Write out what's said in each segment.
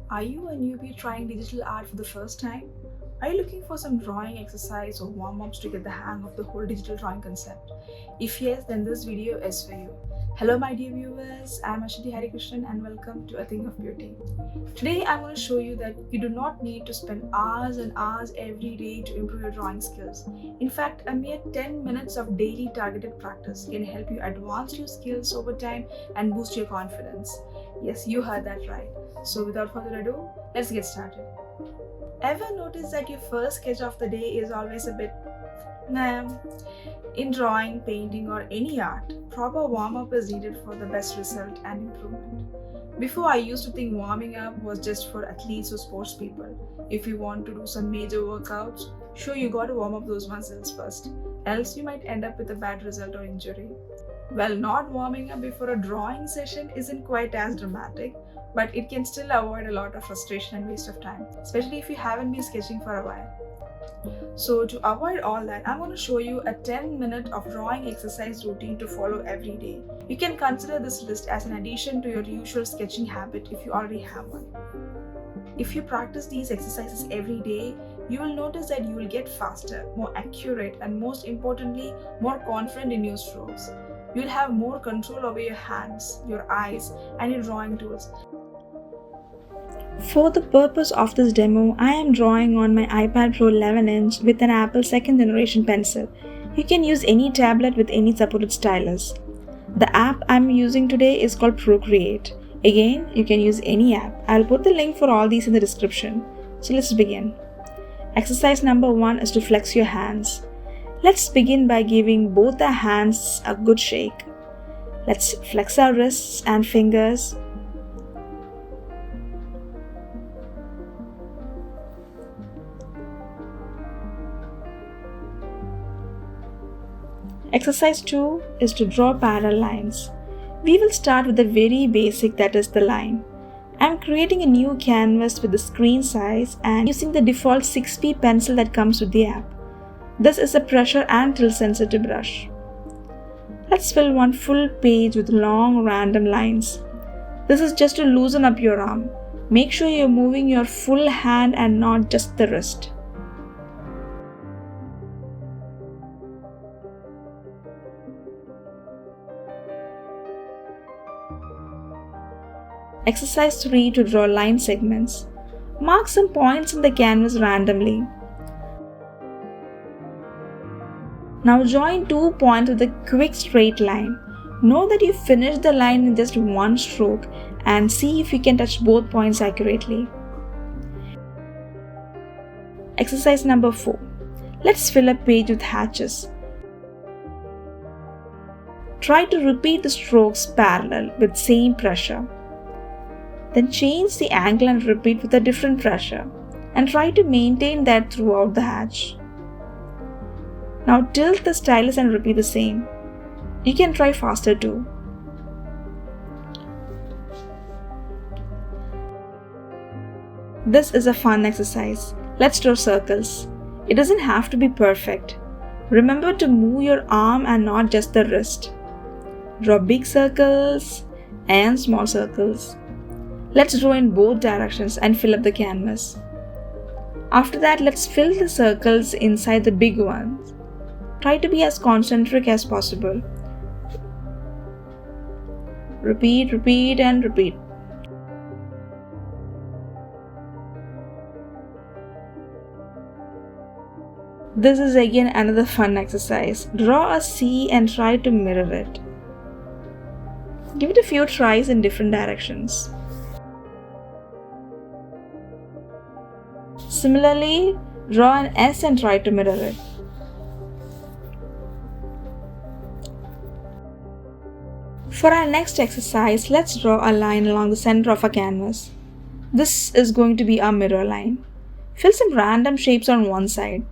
Are you a newbie trying digital art for the first time? Are you looking for some drawing exercise or warm-ups to get the hang of the whole digital drawing concept? If yes, then this video is for you. Hello my dear viewers, I am Ashwati Harikrishnan and welcome to A Thing of Beauty. Today I'm going to show you that you do not need to spend hours and hours every day to improve your drawing skills. In fact, a mere 10 minutes of daily targeted practice can help you advance your skills over time and boost your confidence. Yes, you heard that right. So without further ado, let's get started. Ever notice that your first sketch of the day is always a bit nah? In drawing, painting, or any art, proper warm-up is needed for the best result and improvement. Before, I used to think warming up was just for athletes or sports people. If you want to do some major workouts, sure, you got to warm up those muscles first, else you might end up with a bad result or injury. Well, not warming up before a drawing session isn't quite as dramatic, but it can still avoid a lot of frustration and waste of time, especially if you haven't been sketching for a while. So to avoid all that, I'm going to show you a 10-minute of drawing exercise routine to follow every day. You can consider this list as an addition to your usual sketching habit if you already have one. If you practice these exercises every day, you will notice that you will get faster, more accurate, and most importantly, more confident in your strokes. You will have more control over your hands, your eyes, and your drawing tools. For the purpose of this demo, I am drawing on my iPad Pro 11-inch with an Apple 2nd generation pencil. You can use any tablet with any supported stylus. The app I'm using today is called Procreate. Again, you can use any app. I'll put the link for all these in the description. So let's begin. Exercise number 1 is to flex your hands. Let's begin by giving both the hands a good shake. Let's flex our wrists and fingers. Exercise 2 is to draw parallel lines. We will start with the very basic, that is the line. I am creating a new canvas with the screen size and using the default 6p pencil that comes with the app. This is a pressure and tilt sensitive brush. Let's fill one full page with long random lines. This is just to loosen up your arm. Make sure you're moving your full hand and not just the wrist. Exercise 3 to draw line segments. Mark some points in the canvas randomly. Now join 2 points with a quick straight line. Know that you finished the line in just one stroke and see if you can touch both points accurately. Exercise number 4. Let's fill a page with hatches. Try to repeat the strokes parallel with same pressure. Then change the angle and repeat with a different pressure and try to maintain that throughout the hatch. Now tilt the stylus and repeat the same. You can try faster too. This is a fun exercise. Let's draw circles. It doesn't have to be perfect. Remember to move your arm and not just the wrist. Draw big circles and small circles. Let's draw in both directions and fill up the canvas. After that, let's fill the circles inside the big ones. Try to be as concentric as possible. Repeat, repeat, and repeat. This is again another fun exercise. Draw a C and try to mirror it. Give it a few tries in different directions. Similarly, draw an S and try to mirror it. For our next exercise, let's draw a line along the center of a canvas. This is going to be our mirror line. Fill some random shapes on one side.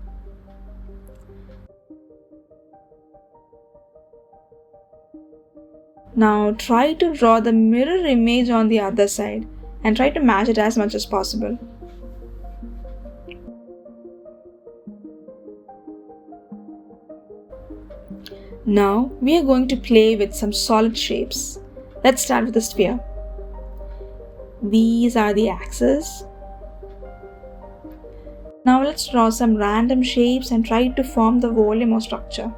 Now try to draw the mirror image on the other side and try to match it as much as possible. Now we are going to play with some solid shapes. Let's start with a sphere. These are the axes. Now let's draw some random shapes and try to form the volume or structure.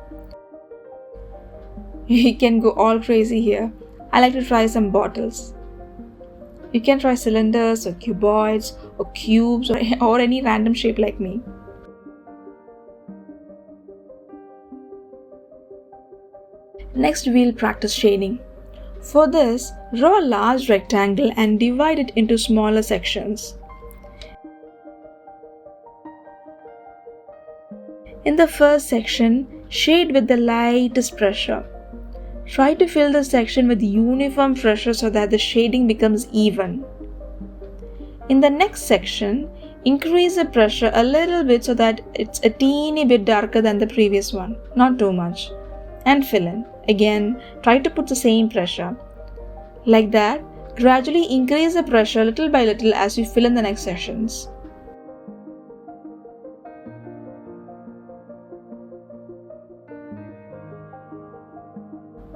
You can go all crazy here. I like to try some bottles. You can try cylinders or cuboids or cubes or any random shape like me. Next, we'll practice shading. For this, draw a large rectangle and divide it into smaller sections. In the first section, shade with the lightest pressure. Try to fill the section with uniform pressure so that the shading becomes even. In the next section, increase the pressure a little bit so that it's a teeny bit darker than the previous one, not too much. And fill in. Again, try to put the same pressure. Like that, gradually increase the pressure little by little as you fill in the next sections.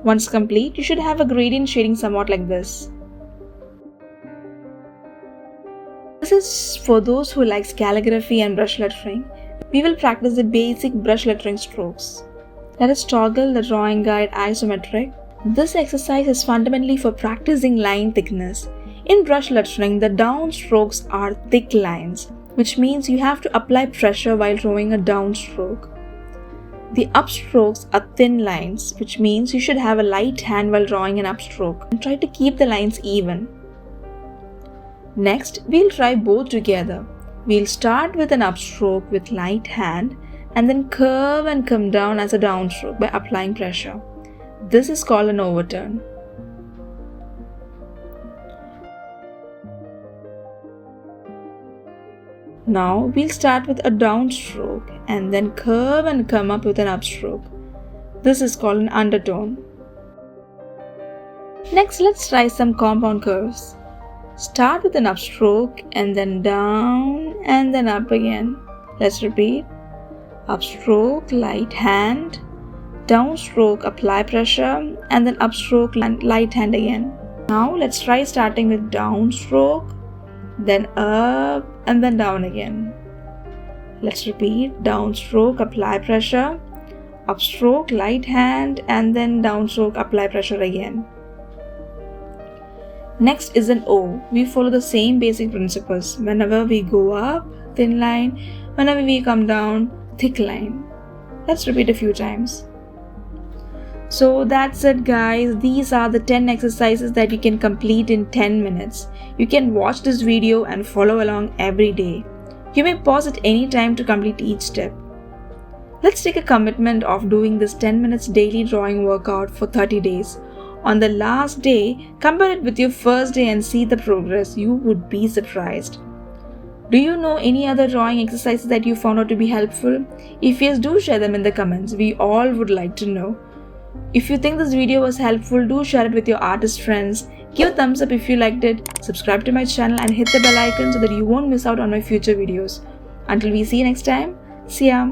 Once complete, you should have a gradient shading somewhat like this. This is for those who likes calligraphy and brush lettering. We will practice the basic brush lettering strokes. Let us toggle the drawing guide isometric. This exercise is fundamentally for practicing line thickness. In brush lettering, the down strokes are thick lines, which means you have to apply pressure while drawing a down stroke. The upstrokes are thin lines, which means you should have a light hand while drawing an upstroke and try to keep the lines even. Next, we'll try both together. We'll start with an upstroke with light hand and then curve and come down as a downstroke by applying pressure. This is called an overturn. Now we'll start with a downstroke and then curve and come up with an upstroke. This is called an undertone. Next, let's try some compound curves. Start with an upstroke and then down and then up again. Let's repeat. Upstroke, light hand, downstroke, apply pressure, and then upstroke, light hand again. Now let's try starting with downstroke, then up and then down again. Let's repeat. Downstroke, apply pressure, upstroke, light hand, and then downstroke, apply pressure again. Next is an O. We follow the same basic principles. Whenever we go up, thin line. Whenever we come down, thick line. Let's repeat a few times. So that's it, guys. These are the 10 exercises that you can complete in 10 minutes. You can watch this video and follow along every day. You may pause at any time to complete each step. Let's take a commitment of doing this 10 minutes daily drawing workout for 30 days. On the last day, compare it with your first day and see the progress. You would be surprised. Do you know any other drawing exercises that you found out to be helpful? If yes, do share them in the comments. We all would like to know. If you think this video was helpful, do share it with your artist friends. Give a thumbs up if you liked it. Subscribe to my channel and hit the bell icon so that you won't miss out on my future videos. Until we see you next time, see ya.